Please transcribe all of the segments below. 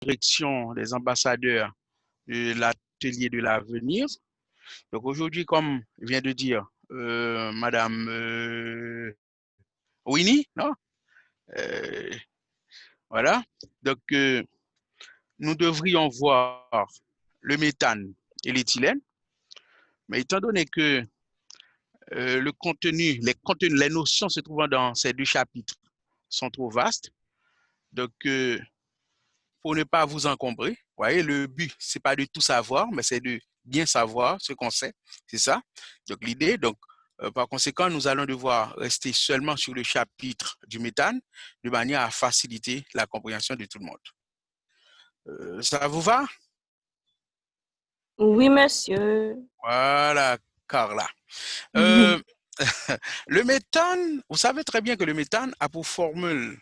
direction des ambassadeurs de l'atelier de l'avenir. Donc aujourd'hui, comme vient de dire Madame Winnie, non? Euh, voilà. Donc nous devrions voir le méthane et l'éthylène, mais étant donné que le contenu, les notions se trouvant dans ces deux chapitres sont trop vastes, donc pour ne pas vous encombrer, vous voyez, le but, c'est pas de tout savoir, mais c'est de bien savoir ce qu'on sait, c'est ça. Donc l'idée, donc par conséquent, nous allons devoir rester seulement sur le chapitre du méthane, de manière à faciliter la compréhension de tout le monde. Ça vous va? Oui, monsieur. Voilà, Carla. Euh, le méthane, vous savez très bien que le méthane a pour formule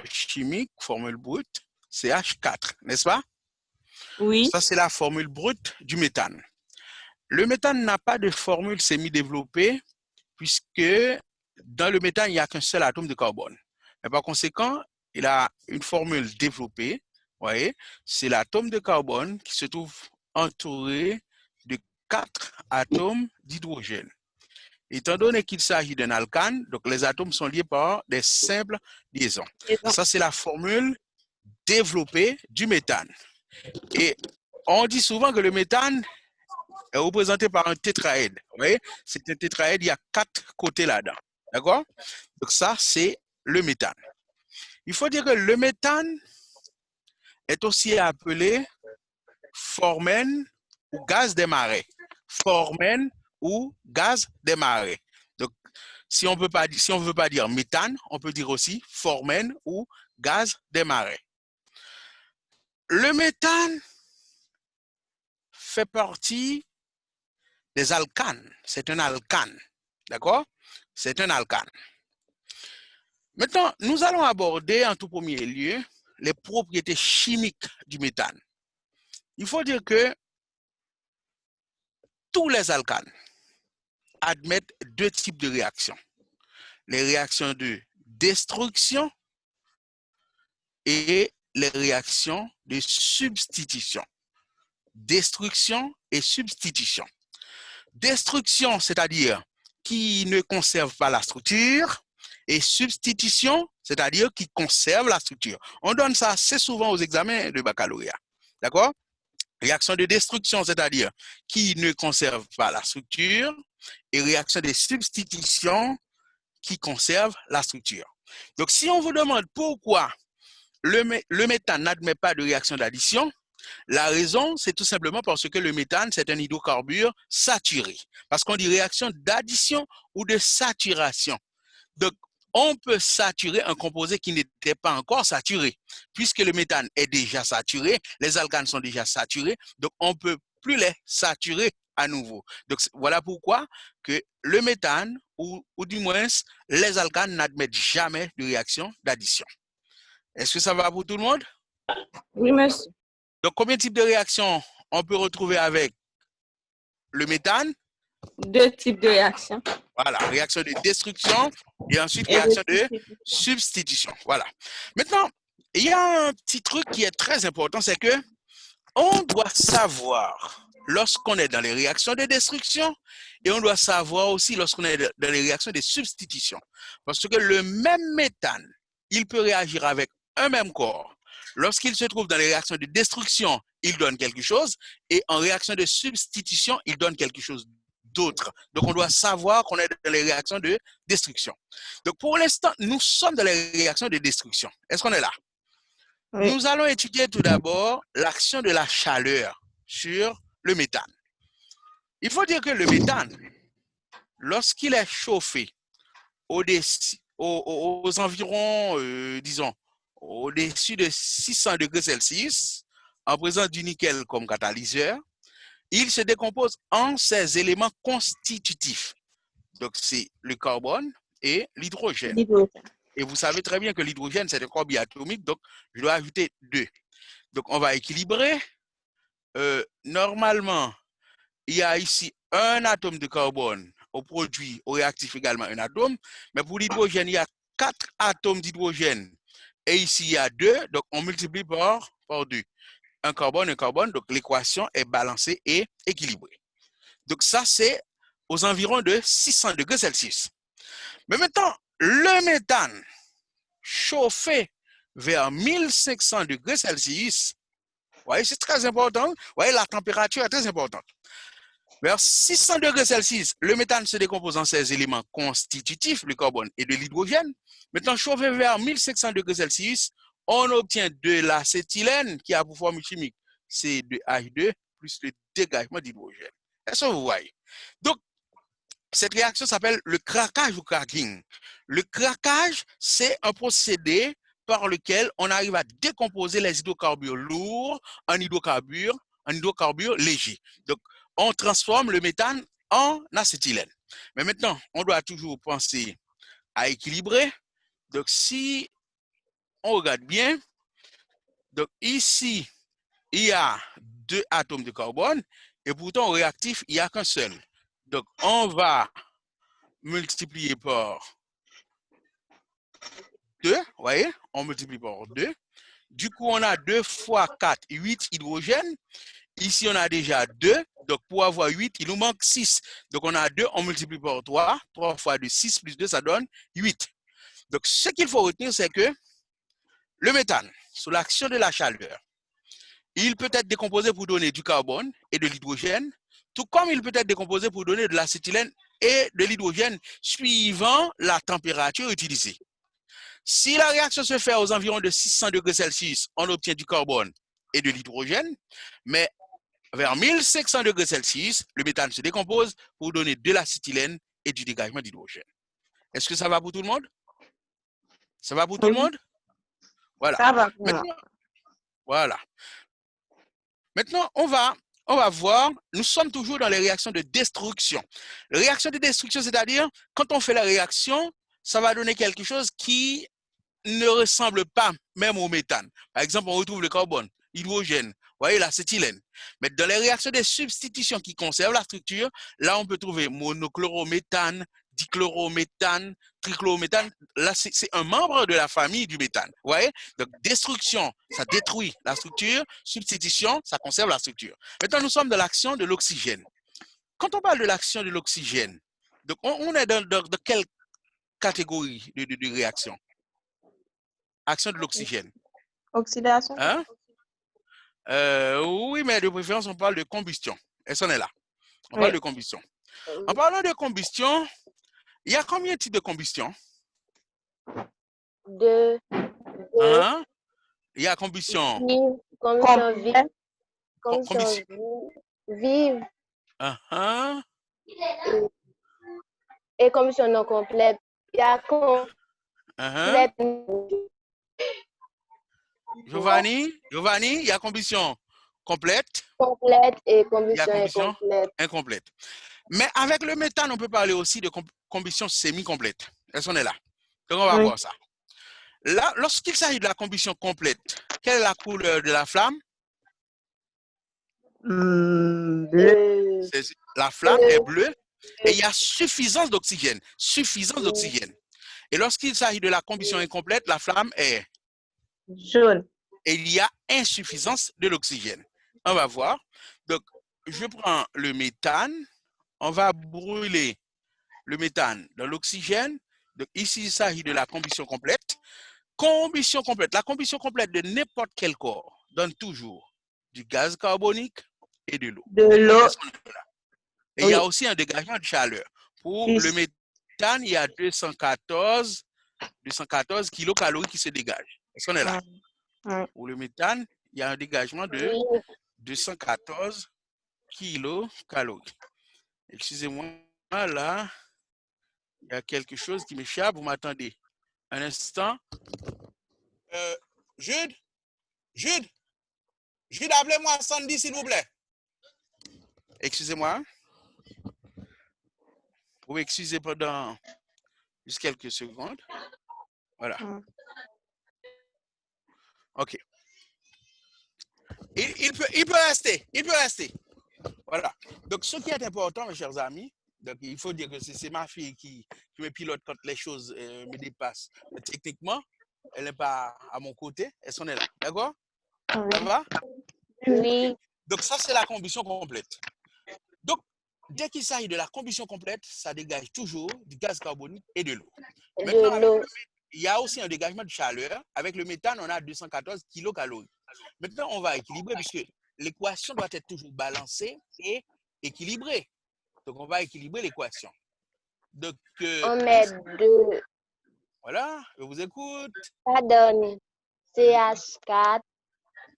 chimique, formule brute, CH4, n'est-ce pas? Oui. Ça, c'est la formule brute du méthane. Le méthane n'a pas de formule semi-développée puisque dans le méthane, il n'y a qu'un seul atome de carbone. Et par conséquent, il a une formule développée. Vous voyez, c'est l'atome de carbone qui se trouve entouré de 4 atomes d'hydrogène. Étant donné qu'il s'agit d'un alcane, donc les atomes sont liés par des simples liaisons. Ça, c'est la formule développée du méthane. Et on dit souvent que le méthane est représenté par un tétraède. Vous voyez, c'est un tétraède, il y a 4 côtés là-dedans. D'accord? Donc ça, c'est le méthane. Il faut dire que le méthane est aussi appelé formène ou gaz des marais. Formène ou gaz des marais. Donc, si on ne veut pas dire méthane, on peut dire aussi formène ou gaz des marais. Le méthane fait partie des alcanes. C'est un alcane. D'accord? C'est un alcane. Maintenant, nous allons aborder en tout premier lieu les propriétés chimiques du méthane. Il faut dire que tous les alcanes admettent 2 types de réactions. Les réactions de destruction et les réactions de substitution. Destruction et substitution. Destruction, c'est-à-dire qui ne conserve pas la structure, et substitution, c'est-à-dire qui conserve la structure. On donne ça assez souvent aux examens de baccalauréat. D'accord? Réaction de destruction, c'est-à-dire qui ne conserve pas la structure, et réaction de substitution qui conserve la structure. Donc, si on vous demande pourquoi le méthane n'admet pas de réaction d'addition, la raison, c'est tout simplement parce que le méthane, c'est un hydrocarbure saturé. Parce qu'on dit réaction d'addition ou de saturation. Donc, on peut saturer un composé qui n'était pas encore saturé. Puisque le méthane est déjà saturé, les alcanes sont déjà saturés, donc on ne peut plus les saturer à nouveau. Donc, voilà pourquoi que le méthane, ou du moins les alcanes, n'admettent jamais de réaction d'addition. Est-ce que ça va pour tout le monde? Oui, monsieur. Donc, combien de types de réactions on peut retrouver avec le méthane? 2 types de réactions. Voilà, réaction de destruction et ensuite réaction de substitution. Voilà. Maintenant, il y a un petit truc qui est très important, c'est que on doit savoir lorsqu'on est dans les réactions de destruction et on doit savoir aussi lorsqu'on est dans les réactions de substitution. Parce que le même méthane, il peut réagir avec un même corps. Lorsqu'il se trouve dans les réactions de destruction, il donne quelque chose et en réaction de substitution, il donne quelque chose d'autre. Donc, on doit savoir qu'on est dans les réactions de destruction. Donc, pour l'instant, nous sommes dans les réactions de destruction. Est-ce qu'on est là? Oui. Nous allons étudier tout d'abord l'action de la chaleur sur le méthane. Il faut dire que le méthane, lorsqu'il est chauffé aux environs, disons, au-dessus de 600 degrés Celsius, en présence du nickel comme catalyseur, il se décompose en ses éléments constitutifs. Donc, c'est le carbone et l'hydrogène. Et vous savez très bien que l'hydrogène, c'est un corps biatomique, donc je dois ajouter 2. Donc, on va équilibrer. Normalement, il y a ici un atome de carbone au produit, au réactif également un atome, mais pour l'hydrogène, il y a 4 atomes d'hydrogène et ici il y a 2, donc on multiplie par par 2. Un carbone, donc l'équation est balancée et équilibrée. Donc ça, c'est aux environs de 600 degrés Celsius. Mais maintenant, le méthane chauffé vers 1500 degrés Celsius, vous voyez, c'est très important. Vous voyez, la température est très importante. Vers 600 degrés Celsius, le méthane se décompose en ses éléments constitutifs, le carbone et de l'hydrogène. Maintenant, chauffé vers 1500 degrés Celsius, on obtient de l'acétylène qui a pour formule chimique C2H2 plus le dégagement d'hydrogène. Est-ce que vous voyez? Donc, cette réaction s'appelle le craquage ou cracking. Le craquage, c'est un procédé par lequel on arrive à décomposer les hydrocarbures lourds en hydrocarbures légers. Donc, on transforme le méthane en acétylène. Mais maintenant, on doit toujours penser à équilibrer. Donc, si on regarde bien, donc ici, il y a 2 atomes de carbone et pourtant au réactif, il n'y a qu'un seul. Donc, on va multiplier par 2, vous voyez, on multiplie par 2. Du coup, on a 2 fois 4, 8 hydrogènes. Ici, on a déjà 2. Donc, pour avoir 8, il nous manque 6. Donc, on a 2, on multiplie par 3. 3 fois 2, 6 plus 2, ça donne 8. Donc, ce qu'il faut retenir, c'est que le méthane, sous l'action de la chaleur, il peut être décomposé pour donner du carbone et de l'hydrogène, tout comme il peut être décomposé pour donner de l'acétylène et de l'hydrogène, suivant la température utilisée. Si la réaction se fait aux environs de 600 degrés Celsius, on obtient du carbone et de l'hydrogène, mais vers 1500 degrés Celsius, le méthane se décompose pour donner de l'acétylène et du dégagement d'hydrogène. Est-ce que ça va pour tout le monde? Ça va pour tout le monde? Voilà. Ça va. Maintenant, voilà. Maintenant, on va voir, nous sommes toujours dans les réactions de destruction. Réaction de destruction, c'est-à-dire, quand on fait la réaction, ça va donner quelque chose qui ne ressemble pas même au méthane. Par exemple, on retrouve le carbone, l'hydrogène, vous voyez, l'acétylène. Mais dans les réactions de substitution qui conservent la structure, là, on peut trouver monochlorométhane, dichlorométhane, trichlorométhane. Là, c'est un membre de la famille du méthane. Vous voyez? Donc, destruction, ça détruit la structure. Substitution, ça conserve la structure. Maintenant, nous sommes dans l'action de l'oxygène. Quand on parle de l'action de l'oxygène, donc on est dans quelle catégorie de réaction? Action de l'oxygène. Oxydation. Hein? Oui, mais de préférence, on parle de combustion. Est-ce qu'on est là? On parle de combustion. En parlant de combustion, il y a combien de types de combustion? Deux. Hein? Il y a combustion. Combustion vive. Et combustion non complète. Il y a complète. Giovanni, il y a combustion complète. Complète et combustion incomplète. Mais avec le méthane, on peut parler aussi de combustion semi-complète. Est-ce qu'on est là? Donc, on va voir ça. Là, lorsqu'il s'agit de la combustion complète, quelle est la couleur de la flamme? Bleu. La flamme est bleue et il y a suffisance d'oxygène. Suffisance d'oxygène. Et lorsqu'il s'agit de la combustion incomplète, la flamme est jaune. Et il y a insuffisance de l'oxygène. On va voir. Donc, je prends le méthane. On va brûler le méthane dans l'oxygène. Donc, ici, il s'agit de la combustion complète. Combustion complète. La combustion complète de n'importe quel corps donne toujours du gaz carbonique et de l'eau. Et il y a aussi un dégagement de chaleur. Pour le méthane, il y a 214 kilocalories qui se dégagent. Est-ce qu'on est là? Pour le méthane, il y a un dégagement de 214 kilocalories. Excusez-moi, là, il y a quelque chose qui m'échappe. Vous m'attendez un instant. Jude, appelez-moi Sandy, s'il vous plaît. Excusez-moi. Vous pouvez excuser pendant juste quelques secondes. Voilà. OK. Il peut rester. Voilà. Donc, ce qui est important, mes chers amis, donc il faut dire que c'est ma fille qui me pilote quand les choses me dépassent. Mais techniquement, elle n'est pas à mon côté. Est-ce qu'on est là? D'accord? Ça va? Oui. Donc, ça, c'est la combustion complète. Donc, dès qu'il s'agit de la combustion complète, ça dégage toujours du gaz carbonique et de l'eau. Maintenant, De l'eau. il y a aussi un dégagement de chaleur. Avec le méthane, on a 214 kilocalories. Maintenant, on va équilibrer puisque l'équation doit être toujours balancée et équilibrée. Donc, on va équilibrer l'équation. Donc, On met deux. voilà, je vous écoute. Ça donne CH4,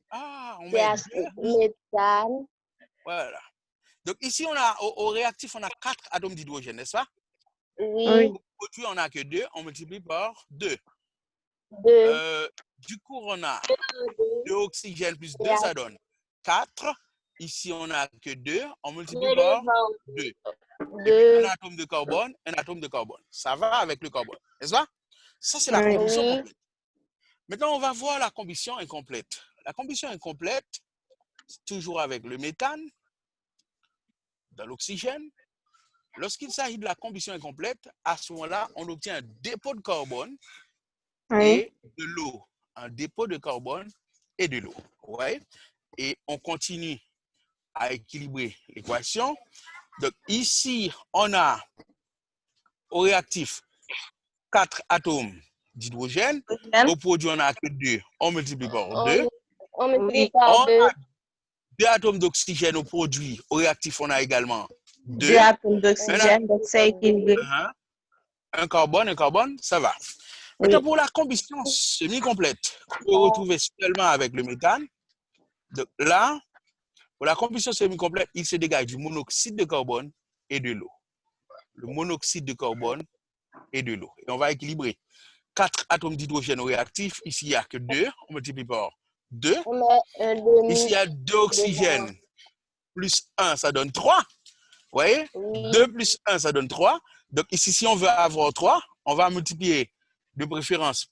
Ah, on met CH deux. méthane. Voilà. Donc, ici, on a, au réactif, on a 4 atomes d'hydrogène, n'est-ce pas? Oui. Au produit, on n'a que 2, on multiplie par 2. Deux. Du coup, on a 2 oxygène plus 2, ça donne 4. Ici, on n'a que 2, on multiplie par 2. Et puis, un atome de carbone, un atome de carbone. Ça va avec le carbone, n'est-ce pas? Ça, c'est la combustion Oui. complète. Maintenant, on va voir la combustion incomplète. La combustion incomplète, c'est toujours avec le méthane, dans l'oxygène. Lorsqu'il s'agit de la combustion incomplète, à ce moment-là, on obtient un dépôt de carbone et de l'eau. Un dépôt de carbone et de l'eau. Ouais. Et on continue à équilibrer l'équation. Donc ici, on a au réactif 4 atomes d'hydrogène. Au produit, on n'a que 2. On multiplie par 2. On multiplie par 2. On a 2 atomes d'oxygène au produit. Au réactif, on a également 2. 2 atomes d'oxygène, donc c'est équilibré. Un carbone, ça va. Maintenant, pour la combustion semi-complète, on peut retrouver seulement avec le méthane. Donc là, pour la combustion semi-complète, il se dégage du monoxyde de carbone et de l'eau. Le monoxyde de carbone et de l'eau. Et on va équilibrer 4 atomes d'hydrogène au réactif. Ici, il n'y a que 2. On multiplie par 2. Ici, il y a 2 oxygènes. Plus 1, ça donne 3. Vous voyez? 2 plus 1, ça donne 3. Donc ici, si on veut avoir 3, on va multiplier de préférence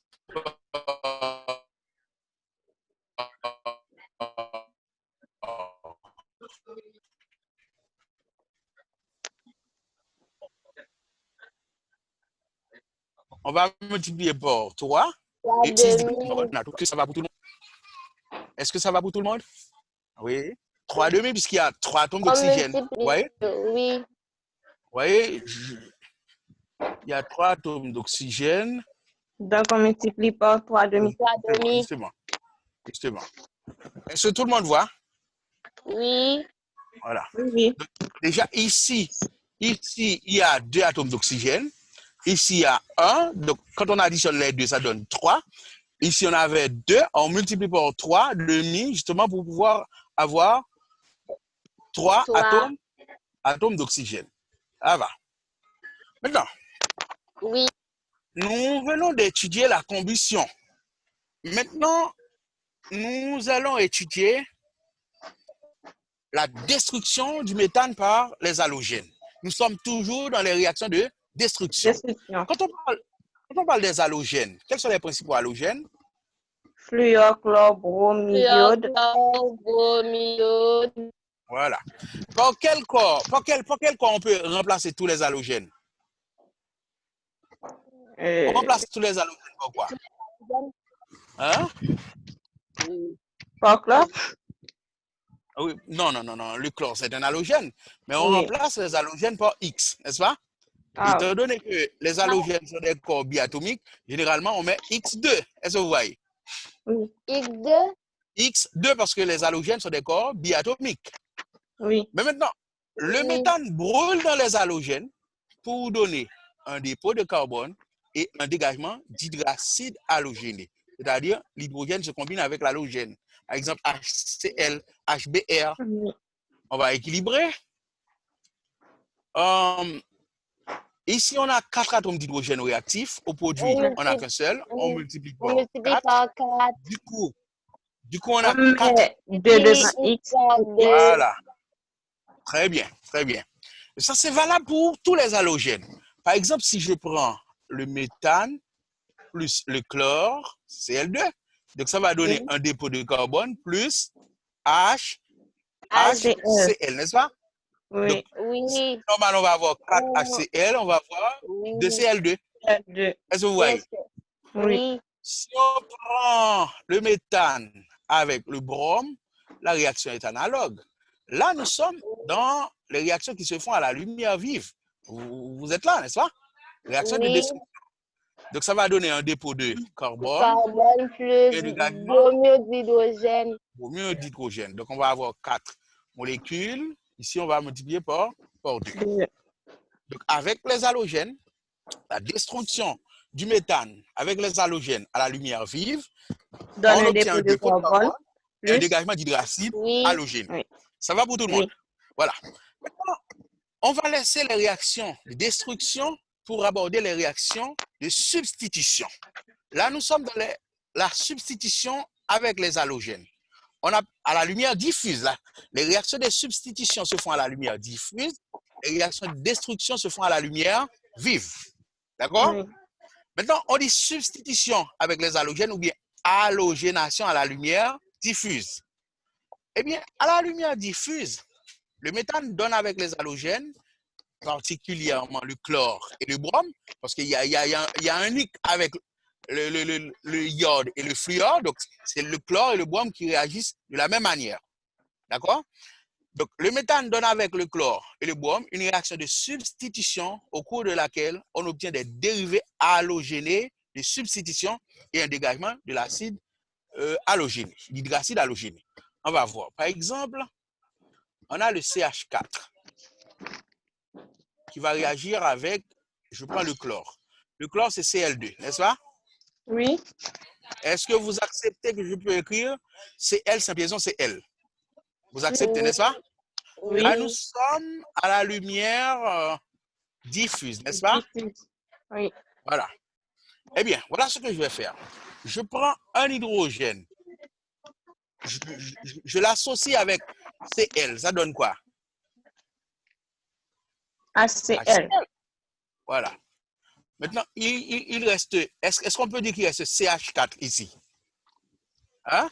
on va multiplier par 3. Et 6, est-ce que ça va pour tout le monde? Est-ce que ça va pour tout le monde? Oui. 3 demi, puisqu'il y a 3 atomes d'oxygène. Vous voyez? Oui. Vous voyez? Il y a 3 atomes d'oxygène. Donc, on multiplie par 3 demi. Justement. Est-ce que tout le monde voit? Oui. Voilà. Oui. Donc, déjà, ici, il y a 2 atomes d'oxygène. Ici, il y a 1. Donc, quand on additionne les 2, ça donne 3. Ici, on avait 2. On multiplie par 3 demi, justement, pour pouvoir avoir 3 atomes d'oxygène. Ça va. Maintenant, nous venons d'étudier la combustion. Maintenant, nous allons étudier la destruction du méthane par les halogènes. Nous sommes toujours dans les réactions de destruction. Quand on parle des halogènes, quels sont les principaux halogènes? Fluor, chlore, brome, iode. Voilà. Par quel corps on peut remplacer tous les halogènes? On remplace tous les halogènes par quoi? Hein? Par chlore? Oui. Non. Le chlore, c'est un halogène. Mais on remplace les halogènes par X, n'est-ce pas? Étant donné que les halogènes sont des corps biatomiques, généralement, on met X2. Est-ce que vous voyez? Oui. X2? X2 parce que les halogènes sont des corps biatomiques. Oui. Mais maintenant, le méthane brûle dans les halogènes pour donner un dépôt de carbone et un dégagement d'hydracide halogéné. C'est-à-dire, l'hydrogène se combine avec l'halogène. Par exemple, HCl, HBr. On va équilibrer. Ici, on a 4 atomes d'hydrogène réactifs. Au produit, on n'a qu'un seul. On multiplie par 4. Du coup, on a 4. 2 devant X. Voilà. Très bien. Ça, c'est valable pour tous les halogènes. Par exemple, si je prends le méthane plus le chlore, Cl2, donc ça va donner un dépôt de carbone plus HCl, n'est-ce pas? Oui. Donc, normalement, on va avoir 4 HCl, on va avoir 2 Cl2. Est-ce que vous voyez? Oui. Si on prend le méthane avec le brome, la réaction est analogue. Là, nous sommes dans les réactions qui se font à la lumière vive. Vous êtes là, n'est-ce pas? Réaction de Oui. destruction. Donc, ça va donner un dépôt de carbone Carbone plus et dégagement bromure d'hydrogène. bromure d'hydrogène. Donc, on va avoir 4 molécules. Ici, on va multiplier par 2. Donc, avec les halogènes, la destruction du méthane avec les halogènes à la lumière vive, Donne on un obtient dépôt un de dépôt de carbone carbone et un plus. dégagement d'hydracide Oui. halogène. Oui. Ça va pour tout le monde? Oui. Voilà. Maintenant, on va laisser les réactions de destruction pour aborder les réactions de substitution. Là, nous sommes dans la substitution avec les halogènes. On a à la lumière diffuse. Là, les réactions de substitution se font à la lumière diffuse. Les réactions de destruction se font à la lumière vive. D'accord? Oui. Maintenant, on dit substitution avec les halogènes ou bien halogénation à la lumière diffuse. Eh bien, à la lumière diffuse, le méthane donne avec les halogènes, particulièrement le chlore et le brome, parce qu'il y a un hic avec le iode et le fluor, donc c'est le chlore et le brome qui réagissent de la même manière. D'accord? Donc, le méthane donne avec le chlore et le brome une réaction de substitution au cours de laquelle on obtient des dérivés halogénés de substitution et un dégagement de l'acide halogéné, l'hydracide halogéné. On va voir. Par exemple, on a le CH4 qui va réagir avec, je prends le chlore. Le chlore, c'est Cl2, n'est-ce pas? Oui. Est-ce que vous acceptez que je peux écrire Cl, simple liaison, c'est L? Vous acceptez, n'est-ce pas? Oui. Là, nous sommes à la lumière diffuse, n'est-ce pas? Diffuse. Oui. Voilà. Eh bien, voilà ce que je vais faire. Je prends un hydrogène. Je l'associe avec Cl. Ça donne quoi? HCl. Voilà. Maintenant, il reste... Est-ce qu'on peut dire qu'il reste CH4 ici? Hein?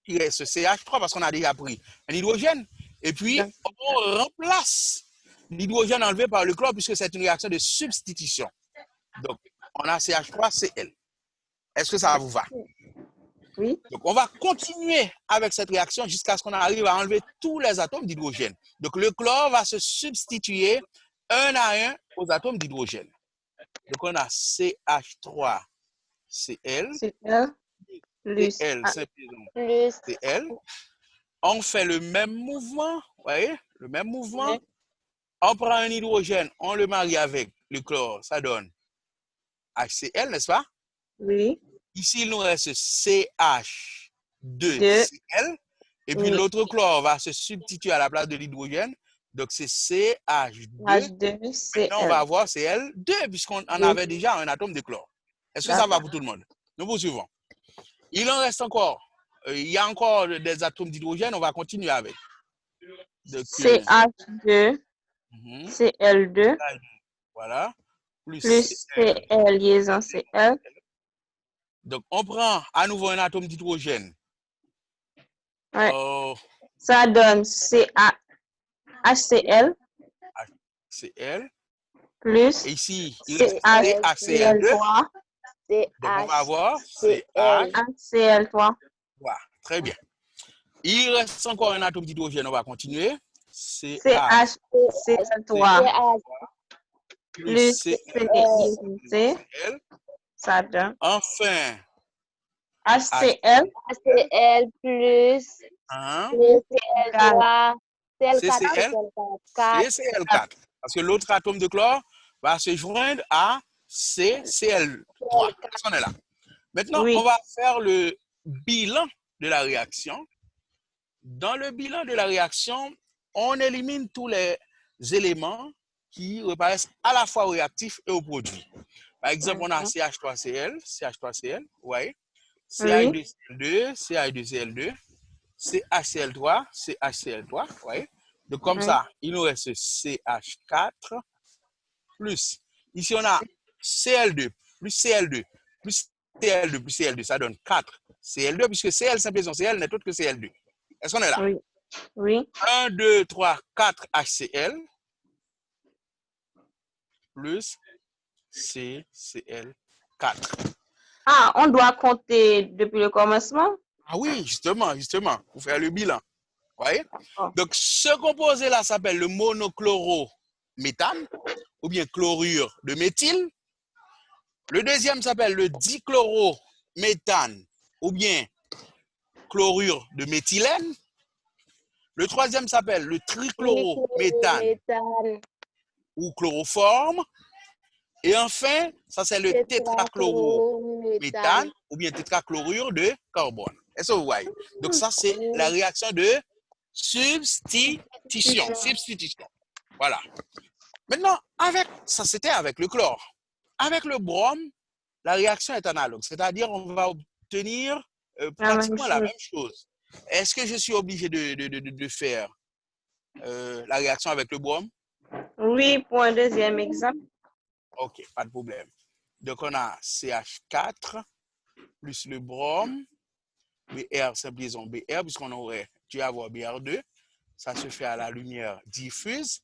Il reste CH3 parce qu'on a déjà pris un hydrogène. Et puis, on remplace l'hydrogène enlevé par le chlore puisque c'est une réaction de substitution. Donc, on a CH3Cl. Est-ce que ça vous va? Oui. Donc, on va continuer avec cette réaction jusqu'à ce qu'on arrive à enlever tous les atomes d'hydrogène. Donc, le chlore va se substituer un à un aux atomes d'hydrogène. Donc, on a CH3Cl. Cl plus Cl, Plus Cl. On fait le même mouvement, vous voyez, le même mouvement. Oui. On prend un hydrogène, on le marie avec le chlore, ça donne HCl, n'est-ce pas? Oui. Ici, il nous reste CH2Cl. Et puis, Oui. l'autre chlore va se substituer à la place de l'hydrogène. Donc, c'est CH2. H2Cl. Maintenant, on va avoir Cl2 puisqu'on en avait déjà un atome de chlore. Est-ce que ça va pour tout le monde? Nous poursuivons. Il en reste encore. Il y a encore des atomes d'hydrogène. On va continuer avec. Donc, CH2, Cl2, voilà. plus Cl liaison Cl. Donc, on prend à nouveau un atome d'hydrogène. Ouais. Ça donne HCl. HCl. Plus et ici, il reste CHCl2. Donc, on va avoir HCl3. Voilà, très bien. Il reste encore un atome d'hydrogène. On va continuer. CHCl3 plus CL. Ça donne. Enfin. HCl. HCl plus CL3. CCl4. Parce que l'autre atome de chlore va se joindre à CCl3. Est-ce qu'on est là? Maintenant, on va faire le bilan de la réaction. Dans le bilan de la réaction, on élimine tous les éléments qui reparaissent à la fois au réactif et au produit. Par exemple, on a CH3Cl, vous voyez, CH2Cl2, CH2Cl2, CHCl3, CHCl3, vous voyez. Donc, comme ça, il nous reste CH4 plus. Ici, on a Cl2 plus Cl2 plus Cl2 plus Cl2. Ça donne 4 Cl2 puisque Cl, simple liaison Cl n'est autre que Cl2. Est-ce qu'on est là? Oui. 1, 2, 3, 4 HCl plus CCl4. Ah, on doit compter depuis le commencement? Ah oui, justement, pour faire le bilan. Voyez? Oh. Donc, ce composé-là s'appelle le monochlorométhane, ou bien chlorure de méthyle. Le deuxième s'appelle le dichlorométhane, ou bien chlorure de méthylène. Le troisième s'appelle le trichlorométhane Méthane. ou chloroforme. Et enfin, ça c'est le tétrachlorométhane ou bien tétrachlorure de carbone. Est-ce que vous voyez? Donc ça c'est la réaction de substitution. Voilà. Maintenant, ça c'était avec le chlore. Avec le brome, la réaction est analogue. C'est-à-dire on va obtenir pratiquement la même chose. Est-ce que je suis obligé de faire la réaction avec le brome? Oui, pour un deuxième exemple. OK, pas de problème. Donc, on a CH4 plus le brome, Br, simplifions Br, puisqu'on aurait dû avoir Br2. Ça se fait à la lumière diffuse.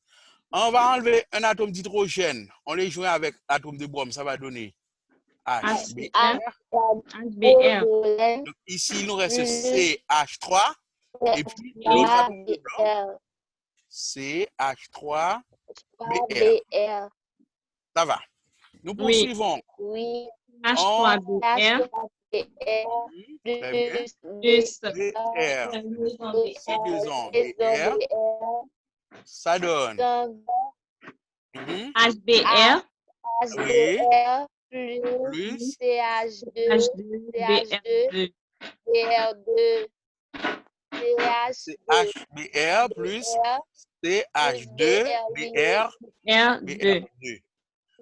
On va enlever un atome d'hydrogène. On les joint avec l'atome de brome. Ça va donner HBr. Donc, ici, il nous reste CH3. Et puis, l'autre atome de brome, CH3 Br. Ça va. Nous poursuivons. Oui. H3BR plus BR. Simplifions BR. Ça donne HBr HBr plus CH2 BR2 BR2 CHBr plus CH2 BR R2. BR2.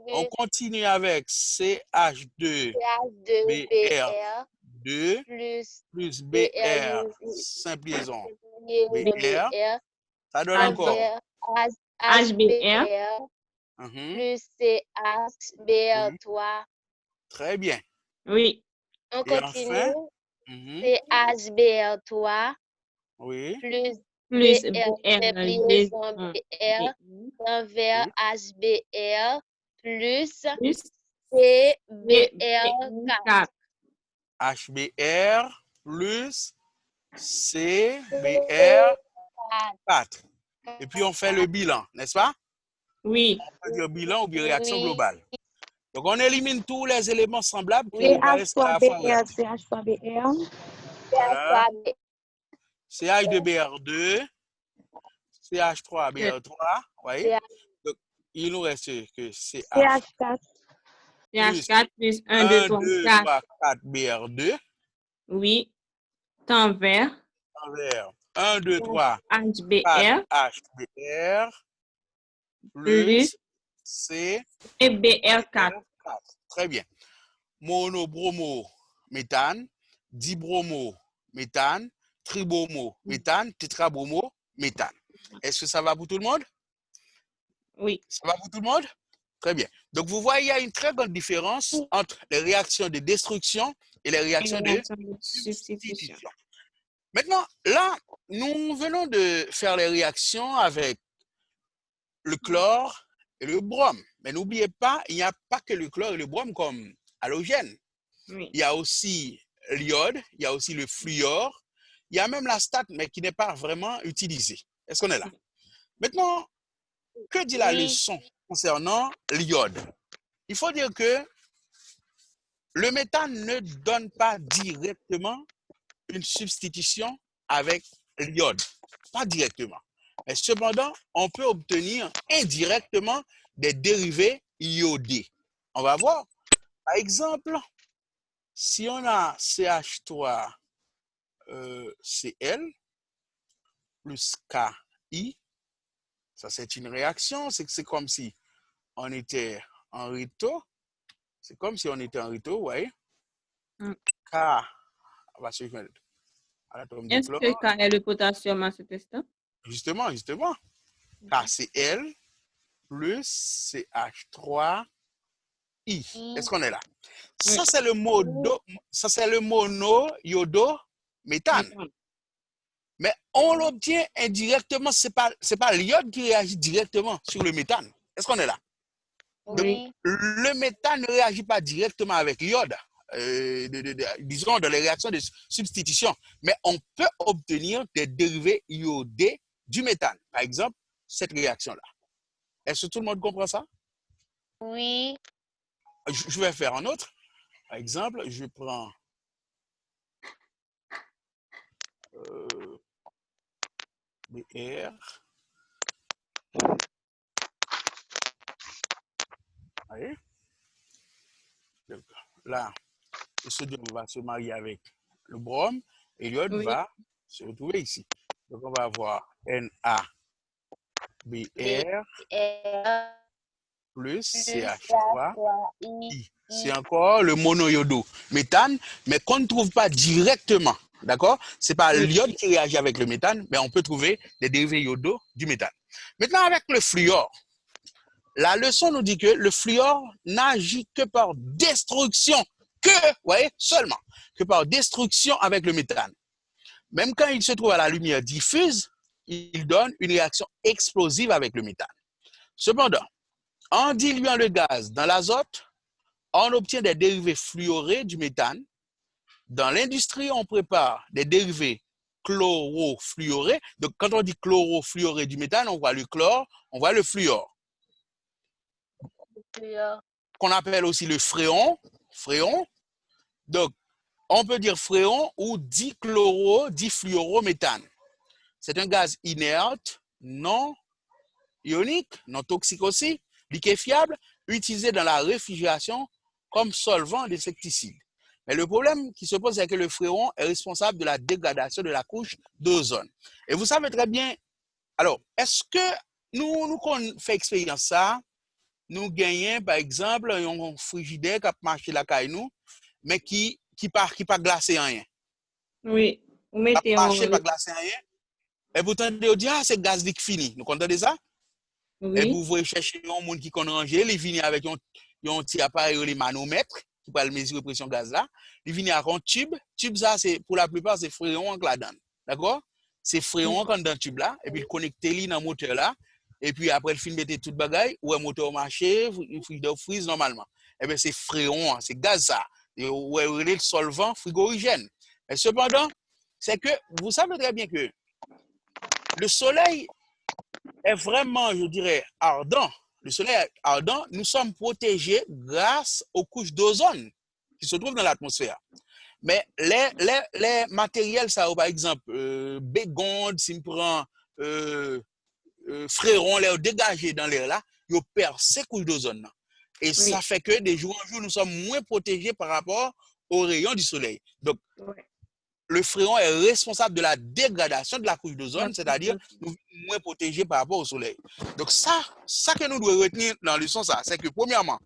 On continue avec CH2 BR2 plus BR, simplifions BR. Ça donne encore HBr plus CHBr3. Très bien. Oui. On Et continue. enfin, CHBr3 oui. plus BR liaison BR envers HBr plus CBr4. HBr plus CBr4. Et puis on fait le bilan, n'est-ce pas? Oui. On peut dire bilan ou bien réaction globale. Donc on élimine tous les éléments semblables qui Oui, nous paraissent à la fois réactifs. CH3BR. Voilà. CH2BR2, CH3BR3, voyez? Donc il nous reste que CH4 CH4 plus 1, 2, 3, 4. BR2. Oui. Temps vert. Envers 1, 2, 3, HBr 4 HBr plus CBr4. 4. Très bien. Monobromométhane, dibromométhane, tribromométhane, tétrabromométhane. Est-ce que ça va pour tout le monde? Oui. Ça va pour tout le monde? Très bien. Donc, vous voyez, il y a une très grande différence entre les réactions de destruction et les réactions de substitution. Maintenant, là, nous venons de faire les réactions avec le chlore et le brome. Mais n'oubliez pas, il n'y a pas que le chlore et le brome comme halogènes. Oui. Il y a aussi l'iode, il y a aussi le fluor, il y a même la state, mais qui n'est pas vraiment utilisée. Est-ce qu'on est là? Maintenant, que dit la leçon concernant l'iode? Il faut dire que le méthane ne donne pas directement une substitution avec l'iode, pas directement. Mais cependant, on peut obtenir indirectement des dérivés iodés. On va voir. Par exemple, si on a CH3 Cl plus Ki, ça c'est une réaction, c'est comme si on était en rito. C'est comme si on était en rito, vous voyez. K va se joindre à l'atome de Est-ce chlore. que K est le potassium à cet instant? Justement. KCl plus CH3I. Est-ce qu'on est là? Ça, c'est le monoiodométhane. Mais on l'obtient indirectement. C'est pas l'iode qui réagit directement sur le méthane. Est-ce qu'on est là? Donc, le méthane ne réagit pas directement avec l'iode. disons, dans les réactions de substitution. Mais on peut obtenir des dérivés iodés du méthane. Par exemple, cette réaction-là. Est-ce que tout le monde comprend ça? Oui. Je vais faire un autre. Par exemple, je prends BR. Voyez? Donc, là, le sodium va se marier avec le brome et l'iode va se retrouver ici. Donc, on va avoir NaBr plus CH3I. C'est encore le monoiodo méthane, mais qu'on ne trouve pas directement. D'accord? Ce n'est pas l'iode qui réagit avec le méthane, mais on peut trouver des dérivés iodaux du méthane. Maintenant, avec le fluor, la leçon nous dit que le fluor n'agit que par destruction, seulement, que par destruction avec le méthane. Même quand il se trouve à la lumière diffuse, il donne une réaction explosive avec le méthane. Cependant, en diluant le gaz dans l'azote, on obtient des dérivés fluorés du méthane. Dans l'industrie, on prépare des dérivés chlorofluorés. Donc, quand on dit chlorofluoré du méthane, on voit le chlore, on voit le fluor. Qu'on appelle aussi le fréon. Donc, on peut dire fréon ou difluorométhane. C'est un gaz inerte, non ionique, non toxique aussi, liquéfiable, utilisé dans la réfrigération comme solvant d'insecticides. Mais le problème qui se pose, c'est que le fréon est responsable de la dégradation de la couche d'ozone. Et vous savez très bien, alors, est-ce que nous qu'on fait expérience ça, nous gagnons, par exemple, un frigidaire qui a marché la caille nous, mais qui pas glacé rien. Oui, vous mettez pas glacé rien. Et pourtant, on dit, c'est gaz qui fini. Nous comptez ça? Oui. Et vous voyez chercher un monde qui connaît ranger, il vient avec un petit appareil, les manomètres, qui peut mesurer la pression gaz là. Il vient avec un tube. Tube, ça, c'est, pour la plupart, c'est fréon en là-dedans. D'accord? C'est fréon dans le tube là. Et puis, il connecte dans le moteur là. Et puis, après, il filme tout le bagaille, ou un moteur marché, il frise normalement. Et bien, c'est fréon, c'est gaz ça. Et où est le solvant frigorigène. Mais cependant, c'est que vous savez très bien que le soleil est vraiment, je dirais, ardent. Le soleil est ardent, nous sommes protégés grâce aux couches d'ozone qui se trouvent dans l'atmosphère. Mais les matériels, ça, par exemple, bégonde, si on prend fréron, les dégagés dans l'air là, ils perdent ces couches d'ozone. Et ça fait que de jour en jour, nous sommes moins protégés par rapport aux rayons du soleil. Donc, le fréon est responsable de la dégradation de la couche d'ozone, c'est-à-dire nous sommes moins protégés par rapport au soleil. Donc, ça que nous devons retenir dans le leçon, c'est que premièrement,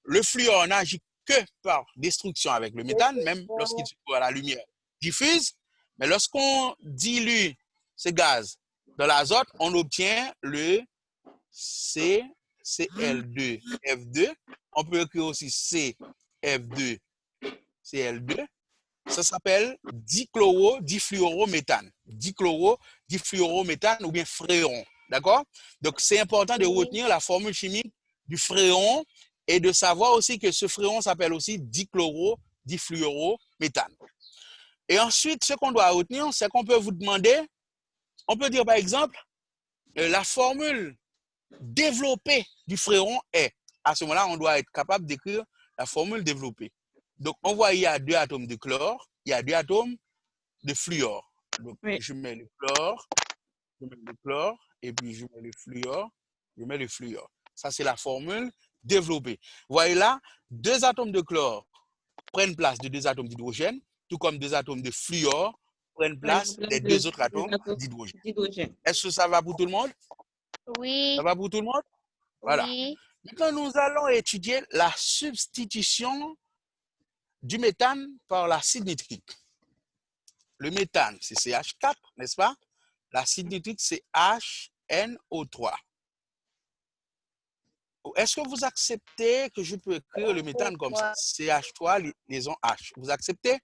le fluor n'agit que par destruction avec le méthane, même lorsqu'il se trouve à la lumière diffuse. Mais lorsqu'on dilue ce gaz dans l'azote, on obtient le CCl2F2. On peut écrire aussi CF2Cl2. Ça s'appelle dichloro-difluorométhane. Dichloro-difluorométhane ou bien fréon. D'accord? Donc, c'est important de retenir la formule chimique du fréon et de savoir aussi que ce fréon s'appelle aussi dichloro-difluorométhane. Et ensuite, ce qu'on doit retenir, c'est qu'on peut vous demander, on peut dire par exemple, la formule développée du fréon est. À ce moment-là, on doit être capable d'écrire la formule développée. Donc, on voit il y a 2 atomes de chlore, il y a 2 atomes de fluor. Donc, je mets le chlore, et puis je mets le fluor. Ça, c'est la formule développée. Vous voyez là, 2 atomes de chlore prennent place de 2 atomes d'hydrogène, tout comme 2 atomes de fluor prennent place des 2 autres atomes d'hydrogène. Est-ce que ça va pour tout le monde? Oui. Ça va pour tout le monde? Voilà. Oui. Maintenant, nous allons étudier la substitution du méthane par l'acide nitrique. Le méthane, c'est CH4, n'est-ce pas? L'acide nitrique, c'est HNO3. Est-ce que vous acceptez que je peux écrire le méthane comme ça? CH3, liaison H. Vous acceptez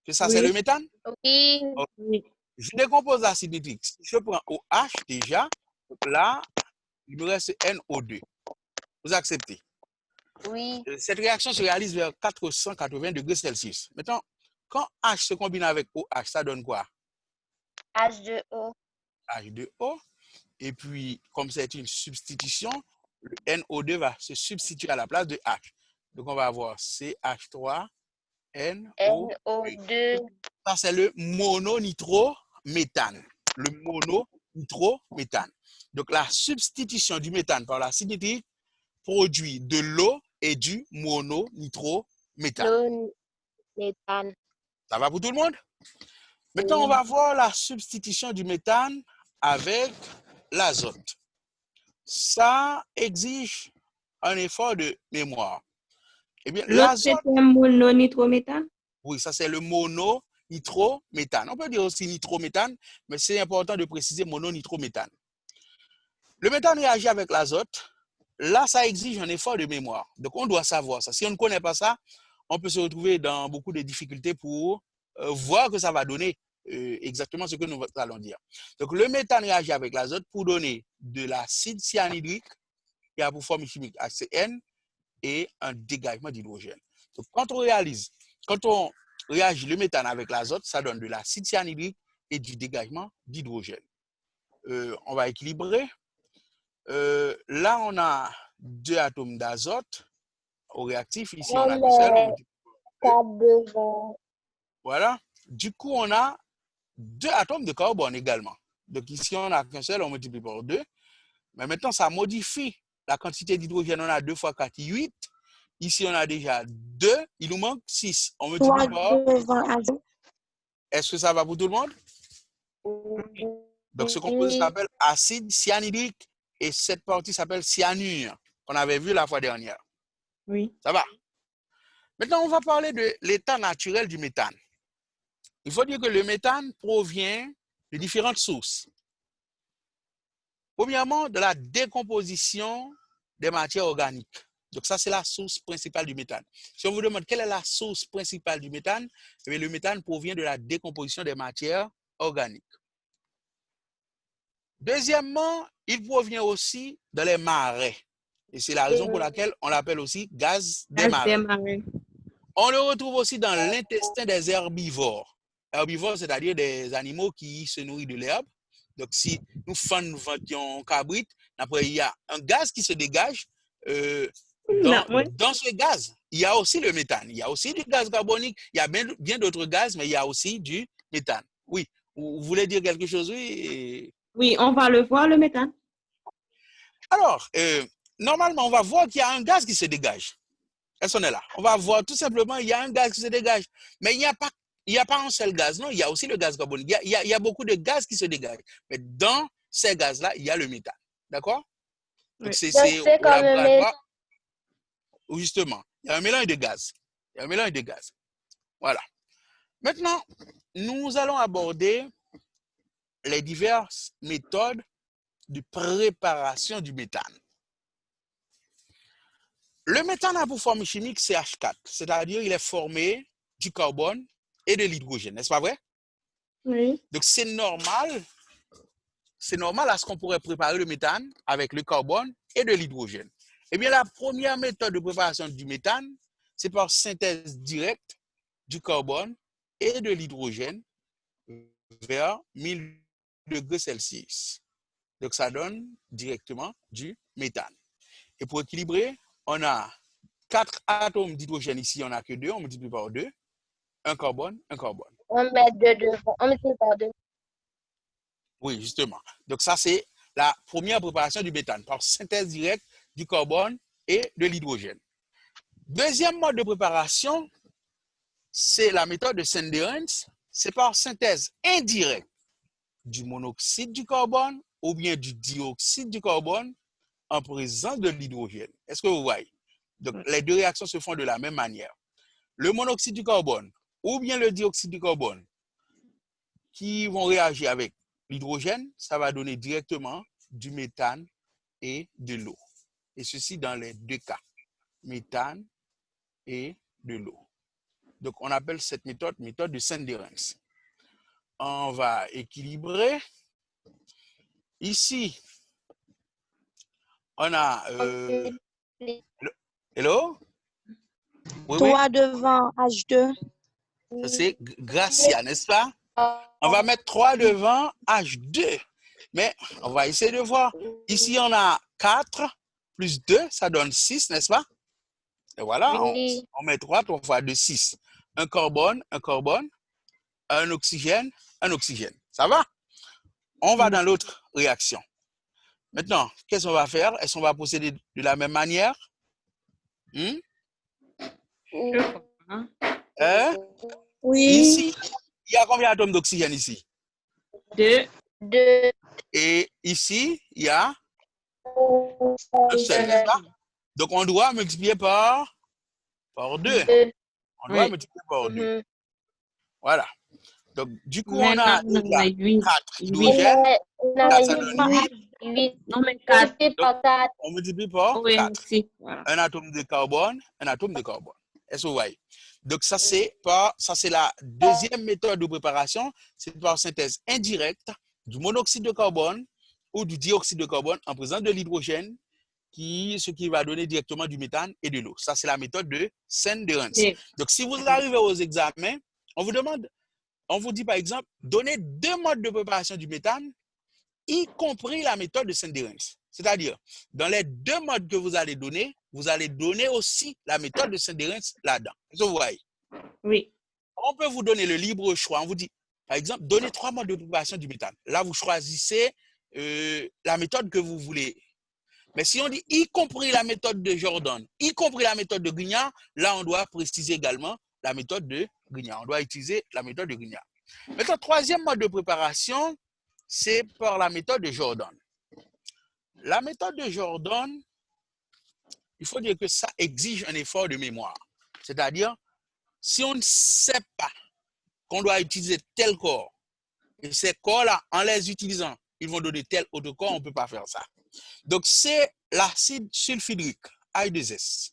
que ça, c'est le méthane? Oui. Okay. Je décompose l'acide nitrique. Si je prends OH déjà, donc là, il me reste NO2. Vous acceptez? Oui. Cette réaction se réalise vers 480 degrés Celsius. Maintenant, quand H se combine avec OH, ça donne quoi? H2O. H2O. Et puis, comme c'est une substitution, le NO2 va se substituer à la place de H. Donc, on va avoir CH3, NO2. NO2. Ça, c'est le mononitrométhane. Le mononitrométhane. Donc, la substitution du méthane par l'acide nitrique produit de l'eau et du mononitrométhane. L'eau, méthane. Ça va pour tout le monde? Maintenant, Oui. on va voir la substitution du méthane avec l'azote. Ça exige un effort de mémoire. Eh bien, L'autre, l'azote, c'était mononitrométhane. oui, ça c'est le mononitrométhane. On peut dire aussi nitrométhane, mais c'est important de préciser mononitrométhane. Le méthane réagit avec l'azote. Là, ça exige un effort de mémoire. Donc, on doit savoir ça. Si on ne connaît pas ça, on peut se retrouver dans beaucoup de difficultés pour voir que ça va donner exactement ce que nous allons dire. Donc, le méthane réagit avec l'azote pour donner de l'acide cyanhydrique qui a pour formule chimique HCN et un dégagement d'hydrogène. Donc, quand on réagit le méthane avec l'azote, ça donne de l'acide cyanhydrique et du dégagement d'hydrogène. On va équilibrer. Là, on a 2 atomes d'azote au réactif. Ici, on a qu'un seul. Voilà. Du coup, on a 2 atomes de carbone également. Donc ici, on n'a qu'un seul, on multiplie par 2. Mais maintenant, ça modifie la quantité d'hydrogène. On a 2 fois 4, 8. Ici, on a déjà 2. Il nous manque 6. On multiplie par... Est-ce que ça va pour tout le monde? Donc, ce composé s'appelle acide cyanhydrique et cette partie s'appelle cyanure, qu'on avait vu la fois dernière. Oui. Ça va? Maintenant, on va parler de l'état naturel du méthane. Il faut dire que le méthane provient de différentes sources. Premièrement, de la décomposition des matières organiques. Donc, ça, c'est la source principale du méthane. Si on vous demande quelle est la source principale du méthane, eh bien, le méthane provient de la décomposition des matières organiques. Deuxièmement, il provient aussi de les marais. Et c'est la raison pour laquelle on l'appelle aussi gaz des marais. On le retrouve aussi dans l'intestin des herbivores. Herbivores, c'est-à-dire des animaux qui se nourrissent de l'herbe. Donc, si nous vendions cabrit, après, il y a un gaz qui se dégage. Dans ce gaz, il y a aussi le méthane. Il y a aussi du gaz carbonique. Il y a bien d'autres gaz, mais il y a aussi du méthane. Oui. Vous voulez dire quelque chose? Oui. Oui, on va le voir, le méthane. Alors, normalement, on va voir qu'il y a un gaz qui se dégage. Est-ce qu'on est là? On va voir tout simplement, il y a un gaz qui se dégage. Mais il n'y a pas un seul gaz, non? Il y a aussi le gaz carbonique. Il y a beaucoup de gaz qui se dégagent. Mais dans ces gaz-là, il y a le méthane. D'accord? Donc, c'est au laboratoire. Justement, il y a un mélange de gaz. Il y a un mélange de gaz. Voilà. Maintenant, nous allons aborder les diverses méthodes de préparation du méthane. Le méthane a pour formule chimique CH4, c'est-à-dire il est formé du carbone et de l'hydrogène, n'est-ce pas vrai? Oui. Donc c'est normal à ce qu'on pourrait préparer le méthane avec le carbone et de l'hydrogène. Eh bien, la première méthode de préparation du méthane, c'est par synthèse directe du carbone et de l'hydrogène vers 1000 degrés Celsius. Donc ça donne directement du méthane. Et pour équilibrer, on a 4 atomes d'hydrogène ici, on n'a que 2, on multiplie par 2. Un carbone, un carbone. On met 2 devant, on multiplie par 2. Oui, justement. Donc ça, c'est la première préparation du méthane, par synthèse directe du carbone et de l'hydrogène. Deuxième mode de préparation, c'est la méthode de Senderens. C'est par synthèse indirecte du monoxyde du carbone ou bien du dioxyde du carbone en présence de l'hydrogène. Est-ce que vous voyez? Donc, les deux réactions se font de la même manière. Le monoxyde du carbone ou bien le dioxyde du carbone qui vont réagir avec l'hydrogène, ça va donner directement du méthane et de l'eau. Et ceci dans les deux cas, méthane et de l'eau. Donc, on appelle cette méthode de Senderens. On va équilibrer. Ici, on a Hello? Oui, 3 devant H2. Ça, c'est Gracia, n'est-ce pas? On va mettre 3 devant H2. Mais on va essayer de voir. Ici, on a 4 plus 2, ça donne 6, n'est-ce pas? Et voilà, Oui. on met 3 fois 2, 6. Un carbone, un oxygène, un oxygène. Ça va? On va dans l'autre réaction. Maintenant, qu'est-ce qu'on va faire? Est-ce qu'on va procéder de la même manière? Oui. Ici, il y a combien d'atomes d'oxygène ici? 2. 2. Et ici, il y a un seul, n'est-ce pas? Donc, on doit multiplier par 2. On doit multiplier par 2. Voilà. Donc, du coup, on a déjà 4 hydrogènes. Ça donne 8. Non, mais 4. On multiplie par 4. Un atome de carbone, un atome de carbone. Est-ce que vous voyez? Donc, ça, c'est la deuxième méthode de préparation. C'est par synthèse indirecte du monoxyde de carbone ou du dioxyde de carbone en présence de l'hydrogène, ce qui va donner directement du méthane et de l'eau. Ça, c'est la méthode de Senderens. Donc, si vous arrivez aux examens, on vous dit par exemple, donnez 2 modes de préparation du méthane, y compris la méthode de Senderens. C'est-à-dire, dans les 2 modes que vous allez donner aussi la méthode de Senderens là-dedans. Vous voyez? Oui. On peut vous donner le libre choix. On vous dit, par exemple, donnez 3 modes de préparation du méthane. Là, vous choisissez la méthode que vous voulez. Mais si on dit y compris la méthode de Jordan, y compris la méthode de Grignard, là, on doit préciser également la méthode de Grignard. On doit utiliser la méthode de Grignard. Maintenant, troisième mode de préparation, c'est par la méthode de Jordan. La méthode de Jordan, il faut dire que ça exige un effort de mémoire. C'est-à-dire, si on ne sait pas qu'on doit utiliser tel corps, et ces corps-là, en les utilisant, ils vont donner tel autre corps, on ne peut pas faire ça. Donc, c'est l'acide sulfhydrique, H2S,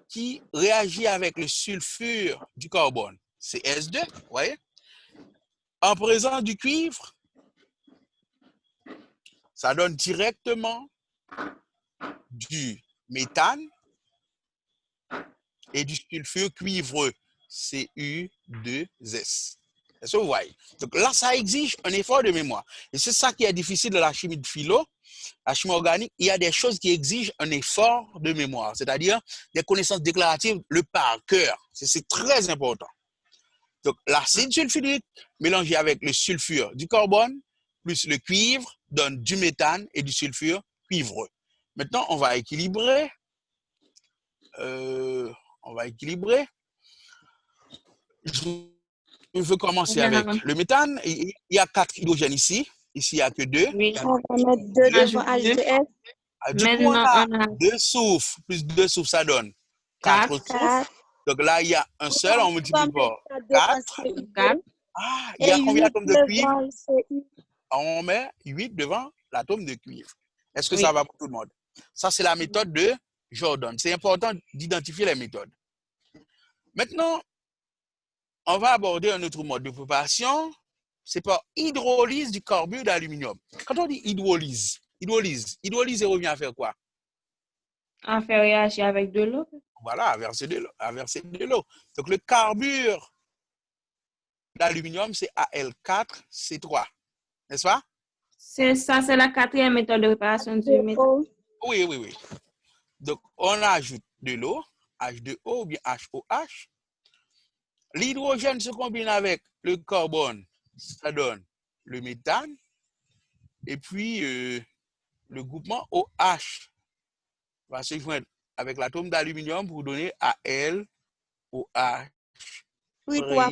qui réagit avec le sulfure du carbone, c'est S2, vous voyez? En présence du cuivre, ça donne directement du méthane et du sulfure cuivreux, Cu2S. Est-ce que vous voyez? Donc là, ça exige un effort de mémoire. Et c'est ça qui est difficile dans la chimie de philo, la chimie organique. Il y a des choses qui exigent un effort de mémoire, c'est-à-dire des connaissances déclaratives, le par cœur. C'est très important. Donc l'acide sulfurique mélangé avec le sulfure du carbone plus le cuivre donne du méthane et du sulfure cuivreux. Maintenant, on va équilibrer. Je veux commencer avec le méthane. Il y a 4 hydrogènes ici. Ici, il n'y a que 2. Oui. On va mettre 2 devant H2S. Du coup, on a 2 soufres. Plus 2 soufres, ça donne 4 soufres. Donc là, il y a un seul. On multiplie par 4. Ah, il y a combien d'atomes de cuivre? On met 8 devant l'atome de cuivre. Est-ce que ça va pour tout le monde? Ça, c'est la méthode de Jordan. C'est important d'identifier les méthodes. Maintenant, on va aborder un autre mode de préparation. C'est par hydrolyse du carbure d'aluminium. Quand on dit hydrolyse, il revient à faire quoi? À faire réagir avec de l'eau. Voilà, à verser de l'eau. Donc, le carbure d'aluminium, c'est Al4C3. N'est-ce pas? C'est ça, c'est la 4e méthode de préparation du méthane. Oui. Donc, on ajoute de l'eau, H2O ou bien HOH. L'hydrogène se combine avec le carbone, ça donne le méthane. Et puis, le groupement OH va se joindre avec l'atome d'aluminium pour donner AlOH. Oui, 3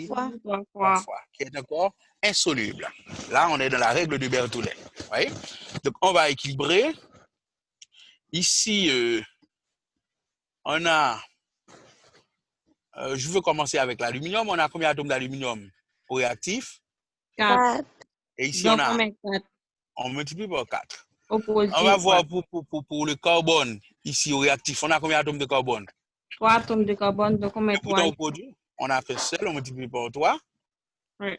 fois. Qui est encore insoluble. Là, on est dans la règle de Berthollet. Oui? Donc, on va équilibrer. Ici, on a... je veux commencer avec l'aluminium. On a combien d'atomes d'aluminium au réactif? 4. Et ici, donc, on multiplie par 4. Opposé, on va voir pour le carbone, ici au réactif, on a combien d'atomes de carbone? 3 atomes de carbone, donc on met 3. Au produit, on a fait seul, on multiplie par 3. Oui.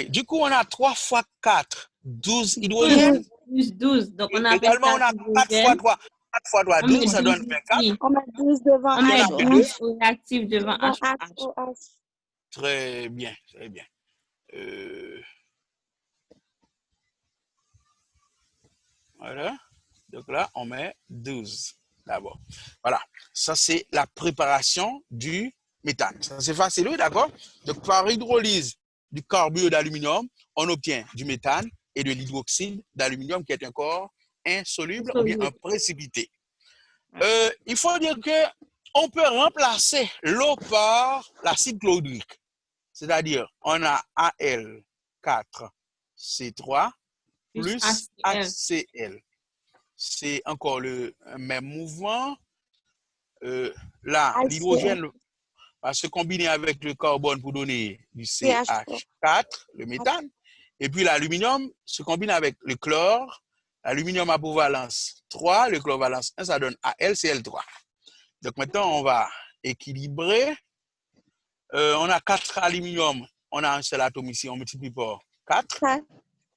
Du coup, on a 3 fois 4, 12 hydrogènes. Plus 12, donc on a également, on a 4 fois 3. 4 fois 3, On met 12, ça donne 12 24. ici. On met 12 devant On met après 12 HOH. au réactif devant Devant HOH. HOH. Très bien, très bien. Voilà. Donc là, on met 12 d'abord. Voilà. Ça, c'est la préparation du méthane. Ça, c'est facile, oui, d'accord? Donc, par hydrolyse du carbure d'aluminium, on obtient du méthane et de l'hydroxyde d'aluminium qui est un corps insoluble ou bien un précipité. Il faut dire que on peut remplacer l'eau par l'acide chlorhydrique. C'est-à-dire, on a Al4C3 plus HCl. C'est encore le même mouvement. Là, l'hydrogène va se combiner avec le carbone pour donner du CH4, le méthane. Et puis l'aluminium se combine avec le chlore. L'aluminium a pour valence 3, le chlore valence 1, ça donne AlCl3. Donc maintenant, on va équilibrer. On a 4 aluminium, on a un seul atome ici, on multiplie par 4.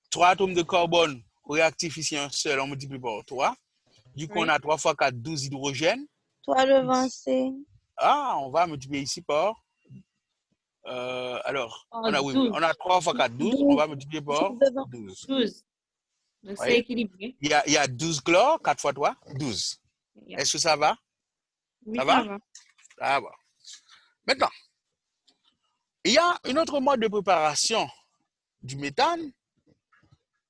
3 atomes de carbone, réactif ici un seul, on multiplie par 3. Du coup, on a 3 fois 4, 12 hydrogènes. 3 devant C. Ah, on va multiplier ici par... alors, on a 3 fois 4, 12. On va multiplier par 12. 12. Donc, c'est équilibré. Il y a 12 chlore, 4 fois 3, 12. Yeah. Est-ce que ça va? Oui, ça va. Ça va. Maintenant, il y a une autre mode de préparation du méthane,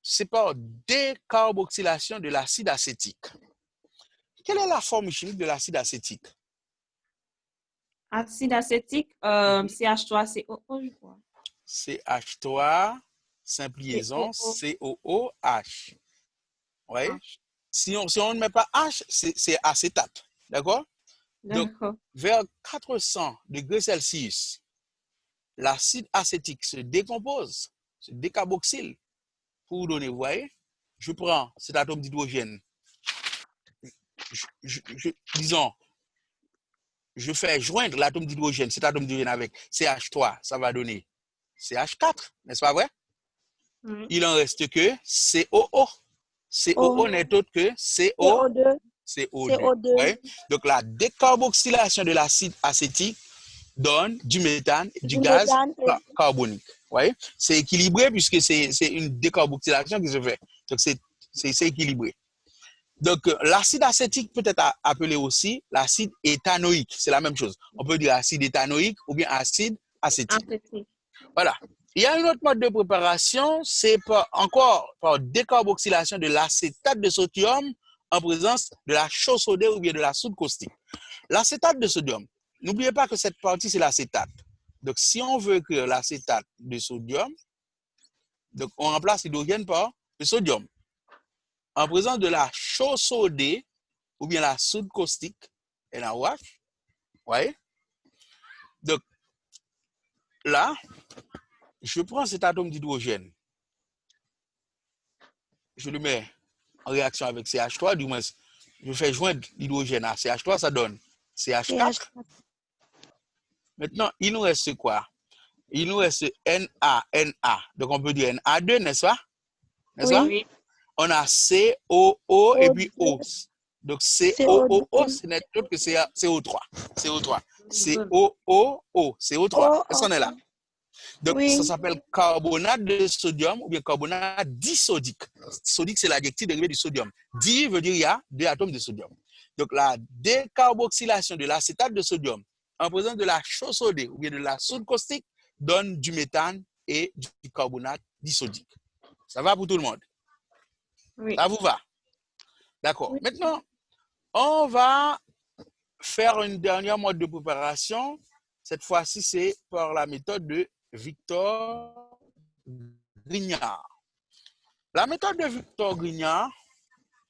c'est par décarboxylation de l'acide acétique. Quelle est la forme chimique de l'acide acétique? Acide acétique, CH3COO, je crois. CH3, simple liaison, COOH. Oui. Si on ne met pas H, c'est acétate. D'accord? Donc, vers 400 degrés Celsius, l'acide acétique se décompose, se décarboxyle. Pour vous donner, vous voyez, je prends cet atome d'hydrogène, disons, je fais joindre l'atome d'hydrogène, cet atome d'hydrogène avec CH3, ça va donner CH4, n'est-ce pas vrai? Il en reste que COO. COO n'est autre que CO2. Ouais? Donc la décarboxylation de l'acide acétique donne du méthane, du gaz carbonique. Ouais? C'est équilibré puisque c'est une décarboxylation qui se fait. Donc c'est équilibré. Donc l'acide acétique peut être appelé aussi l'acide éthanoïque. C'est la même chose. On peut dire acide éthanoïque ou bien acide acétique. Voilà. Il y a une autre mode de préparation, c'est encore par décarboxylation de l'acétate de sodium en présence de la chaux sodée ou bien de la soude caustique. L'acétate de sodium, n'oubliez pas que cette partie, c'est l'acétate. Donc, si on veut écrire l'acétate de sodium, donc on remplace l'hydrogène par le sodium. En présence de la chaux sodée ou bien la soude caustique, NaOH, voyez? Donc, là, je prends cet atome d'hydrogène, je le mets en réaction avec CH3, du moins, je fais joindre l'hydrogène à CH3, ça donne CH4. Maintenant, il nous reste quoi? Il nous reste Na. Donc, on peut dire Na2, n'est-ce pas? N'est-ce pas? Oui. On a COO et puis O. Donc, COO, ce n'est autre que CO3. CO3. COO, CO3. Est-ce qu'on est là? Donc, ça s'appelle carbonate de sodium ou bien carbonate disodique. Sodique, c'est l'adjectif dérivé du sodium. Di veut dire il y a 2 atomes de sodium. Donc, la décarboxylation de l'acétate de sodium en présence de la chaux sodée ou bien de la soude caustique donne du méthane et du carbonate disodique. Ça va pour tout le monde? Oui. Ça vous va? D'accord. Oui. Maintenant, on va faire une dernière mode de préparation. Cette fois-ci, c'est par la méthode de Victor Grignard. La méthode de Victor Grignard,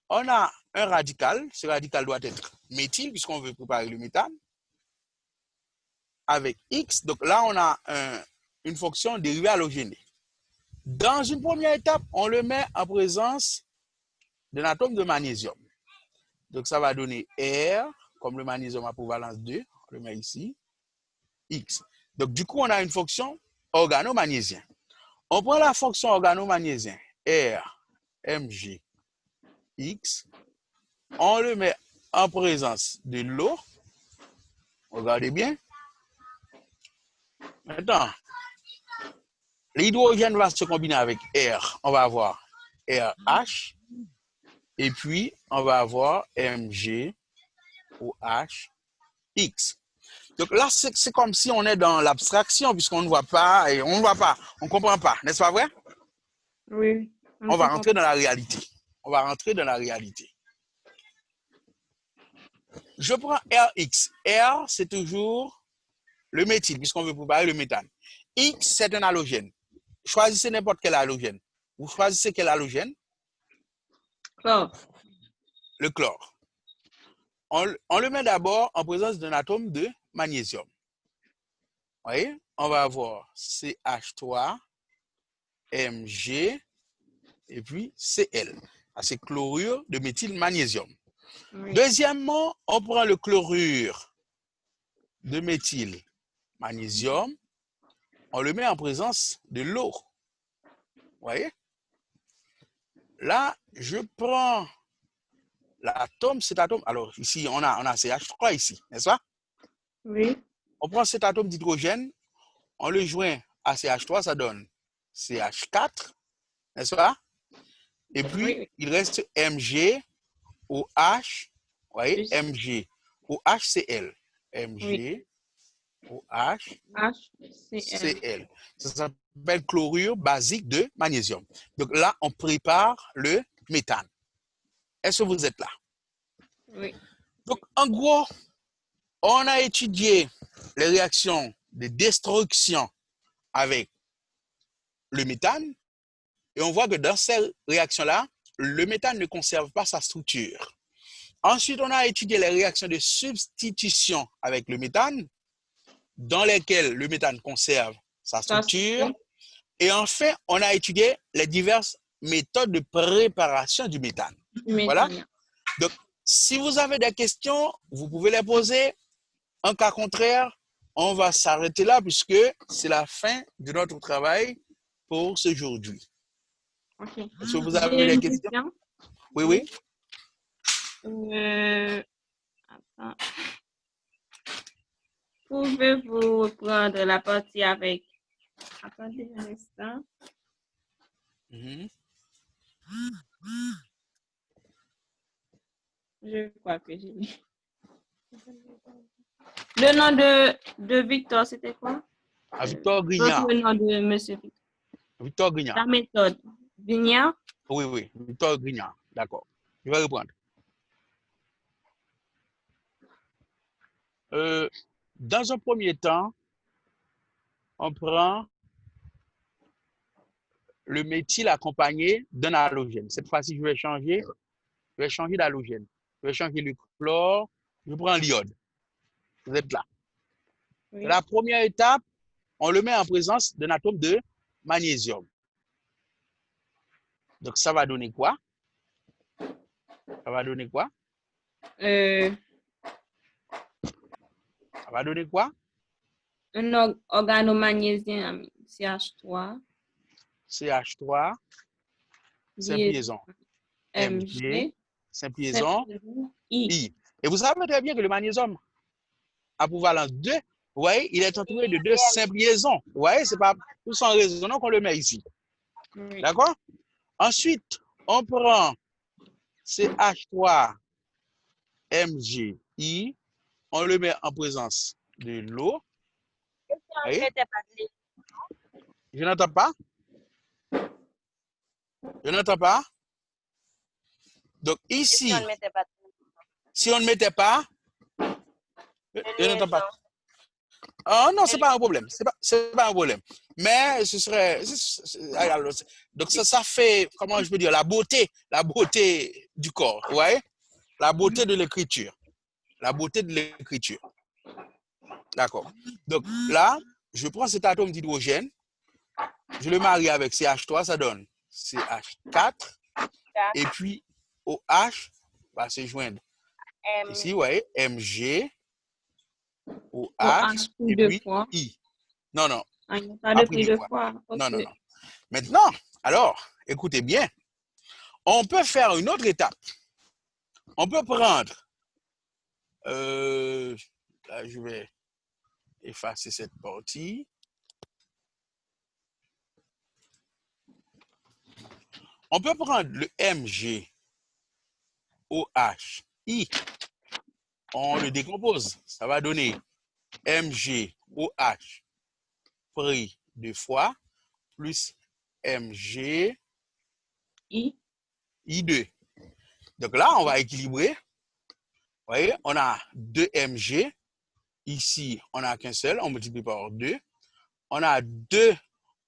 on a un radical. Ce radical doit être méthyle puisqu'on veut préparer le méthane. Avec X, donc là, on a une fonction dérivée halogénée. Dans une première étape, on le met en présence d'un atome de magnésium. Donc, ça va donner R, comme le magnésium a pour valence 2, on le met ici, X. Donc, du coup, on a une fonction organo-magnésien. On prend la fonction organo-magnésien, R, Mg, X, on le met en présence de l'eau. Regardez bien. Maintenant, l'hydrogène va se combiner avec R. On va avoir RH. Et puis, on va avoir MgOH X. Donc là, c'est comme si on est dans l'abstraction, puisqu'on ne voit pas, et on ne voit pas, on ne comprend pas. N'est-ce pas vrai? Oui. On va rentrer dans la réalité. On va rentrer dans la réalité. Je prends Rx. R, c'est toujours le méthyle, puisqu'on veut préparer le méthane. X, c'est un halogène. Choisissez n'importe quel halogène. Vous choisissez quel halogène? Chlore. Le chlore. On le met d'abord en présence d'un atome de magnésium. Vous voyez? On va avoir CH3, Mg, et puis Cl. C'est chlorure de méthylmagnésium. Oui. Deuxièmement, on prend le chlorure de méthylmagnésium, on le met en présence de l'eau. Vous voyez? Là, je prends l'atome, cet atome. Alors, ici, on a CH3 ici, n'est-ce pas? Oui. On prend cet atome d'hydrogène, on le joint à CH3, ça donne CH4, n'est-ce pas? Et puis, Oui. il reste MgOH, vous voyez, MgOHCl. MgOHCl. HCl. Ça s'appelle chlorure basique de magnésium. Donc là, on prépare le méthane. Est-ce que vous êtes là? Oui. Donc, en gros, on a étudié les réactions de destruction avec le méthane et on voit que dans ces réactions-là, le méthane ne conserve pas sa structure. Ensuite, on a étudié les réactions de substitution avec le méthane, dans lesquelles le méthane conserve sa structure. Et enfin, on a étudié les diverses méthodes de préparation du méthane. Voilà. Donc, si vous avez des questions, vous pouvez les poser. En cas contraire, on va s'arrêter là puisque c'est la fin de notre travail pour ce aujourd'hui. Okay. Est-ce que vous avez des questions? Oui, oui. Attends. Pouvez-vous reprendre la partie avec... Attendez un instant. Je crois que j'ai mis. Le nom de Victor, c'était quoi? Victor Grignard. Le nom de monsieur Victor. Victor Grignard. La méthode. Grignard? Oui, oui. Victor Grignard. D'accord. Je vais reprendre. Dans un premier temps, on prend le méthyle accompagné d'un halogène. Cette fois-ci, je vais changer d'halogène. Je vais changer le chlore. Je prends l'iode. Vous êtes là. Oui. La première étape, on le met en présence d'un atome de magnésium. Donc, ça va donner quoi? Ça va donner quoi? Ça va donner quoi? Un organomagnésium, CH3. CH3, simple-liaison. Mg, simple-liaison, I. Et vous savez très bien que le magnésium a pour valence 2. Vous voyez, il est entouré de 2 simples liaisons. Vous voyez, c'est pas tout sans raisonnement qu'on le met ici. Oui. D'accord? Ensuite, on prend CH3 MgI, on le met en présence de l'eau. Je n'entends pas. Je n'entends pas. Donc ici, si on ne mettait pas, je n'entends pas. Oh non, c'est pas un problème. C'est pas un problème. Mais ce serait. Donc ça fait, comment je peux dire, la beauté du corps. Vous voyez? La beauté de l'écriture. La beauté de l'écriture. D'accord. Donc là, je prends cet atome d'hydrogène, je le marie avec CH3, ça donne CH4. Et puis OH va se joindre. Ici, vous voyez, Mg. OH et puis I. Non, non. Pas de deux fois. Okay. Non, non, non. Maintenant, alors, écoutez bien. On peut faire une autre étape. On peut prendre Là, je vais effacer cette partie. On peut prendre le MgOH, I. On le décompose. Ça va donner MgOH pris 2 fois plus Mg I2. Donc là, on va équilibrer. Vous voyez, on a 2 Mg. Ici, on n'a qu'un seul. On multiplie par 2. On a 2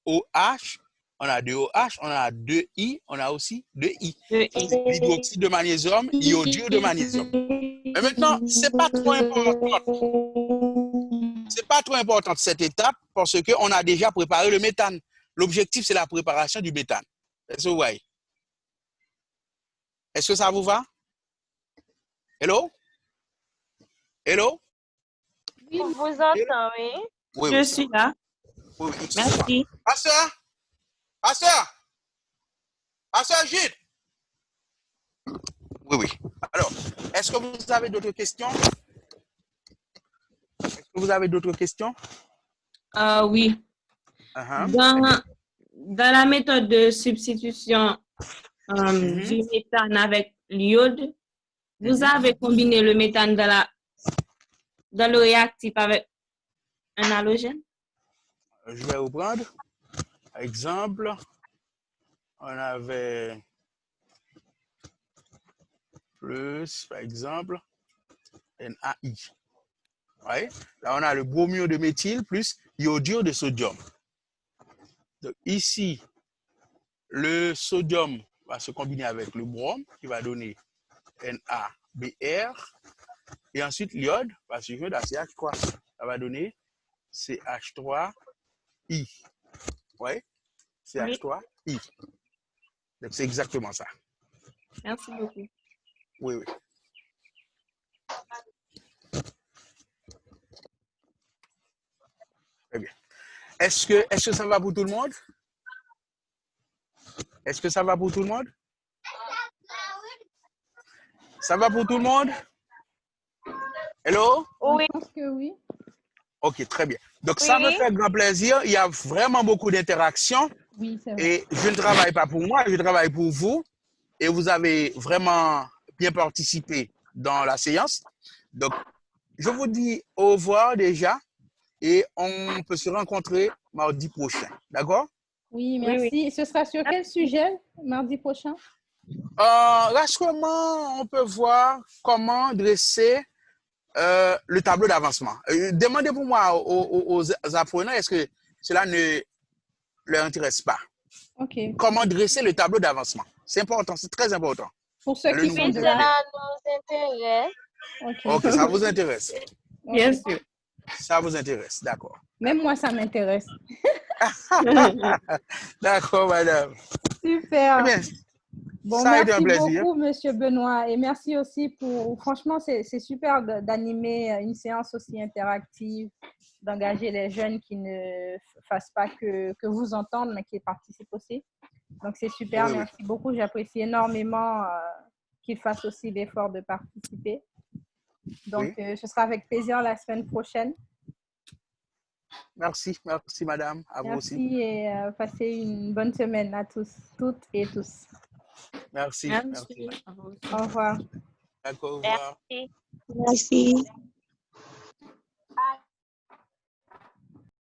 OH. On a 2 OH. On a 2 I. On a aussi 2 I. Hydroxyde de magnésium, iodure de magnésium. Mais maintenant, ce n'est pas trop important. C'est pas trop important cette étape parce qu'on a déjà préparé le méthane. L'objectif, c'est la préparation du méthane. Est-ce que vous voyez? Est-ce que ça vous va? Hello? Hello? Oui, on vous entend, oui. Oui, Je suis là. Oui, Merci. Pasteur Gilles? Oui. Alors, est-ce que vous avez d'autres questions? Oui. Dans la méthode de substitution du méthane avec l'iode, vous avez combiné le méthane dans le réactif avec un halogène? Je vais vous prendre. Exemple, on avait plus, par exemple, NaI. Ouais. Là, on a le bromure de méthyle plus iodure de sodium. Donc, ici, le sodium va se combiner avec le brome qui va donner NaBr. Et ensuite, l'iode va se joindre à CH3. Ça va donner CH3I. Ouais. CH3I. Donc, c'est exactement ça. Merci beaucoup. Oui. Très bien. Est-ce que ça va pour tout le monde? Est-ce que ça va pour tout le monde? Ça va pour tout le monde? Hello? Oui. Je pense que oui. Ok, très bien. Donc, ça me fait grand plaisir. Il y a vraiment beaucoup d'interactions. Oui, c'est vrai. Et je ne travaille pas pour moi, je travaille pour vous. Et vous avez vraiment bien participé dans la séance. Donc, je vous dis au revoir déjà. Et on peut se rencontrer mardi prochain. D'accord? Oui, merci. Oui. Ce sera sur quel sujet mardi prochain? Rassurement, on peut voir comment dresser le tableau d'avancement. Demandez pour moi aux apprenants, est-ce que cela ne leur intéresse pas? OK. Comment dresser le tableau d'avancement? C'est important, c'est très important. Pour ceux qui sont de Ça nous intéresse. Ok, ça vous intéresse? Bien sûr. Ça vous intéresse, d'accord. Même moi, ça m'intéresse. D'accord, madame. Super. Eh bien, Bon, ça a été un merci plaisir. beaucoup, Monsieur Benoît. Et merci aussi pour... Franchement, c'est super d'animer une séance aussi interactive, d'engager les jeunes qui ne fassent pas que vous entendre, mais qui participent aussi. Donc, c'est super. Oui. Merci beaucoup. J'apprécie énormément qu'ils fassent aussi l'effort de participer. Donc, ce sera avec plaisir la semaine prochaine. Merci, madame. À vous aussi. Merci et passez une bonne semaine à tous, toutes et tous. Merci. Au revoir. D'accord, au revoir. Merci.